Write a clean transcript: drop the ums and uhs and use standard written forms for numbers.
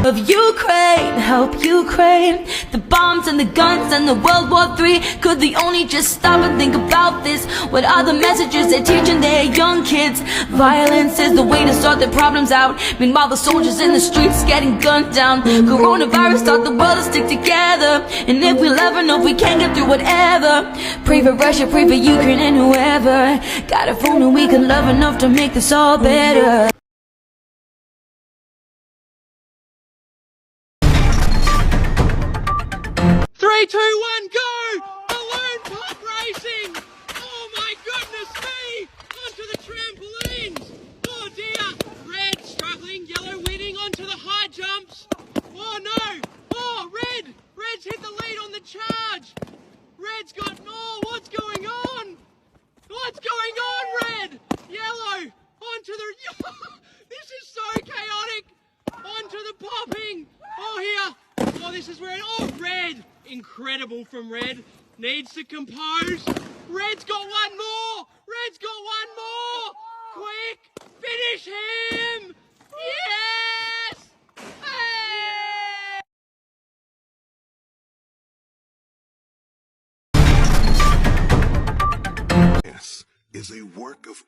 Of Ukraine, help Ukraine. The bombs and the guns and the World War III. Could they only just stop and think about this? What are the messages they're teaching their young kids? Violence is the way to sort their problems out. Meanwhile the soldiers in the streets getting gunned down. Coronavirus taught the world to stick together. And if we'll ever know if we can't get through whatever, pray for Russia, pray for Ukraine and whoever. Got a phone and we can love enough to make this all better. 3, 2, 1, go! Balloon pop racing! Oh my goodness me! Onto the trampolines! Oh dear! Red struggling, yellow winning onto the high jumps. Oh no! Oh, red! Red's hit the lead on the charge! Red's got... Oh, what's going on? What's going on, red? Yellow! Onto the... This is so chaotic! Onto the popping! Oh, here! Oh, this is where... Oh, red! Incredible from red. Needs to compose. Red's got one more! Red's got one more! Quick! Finish him! Yes! Hey! This is a work of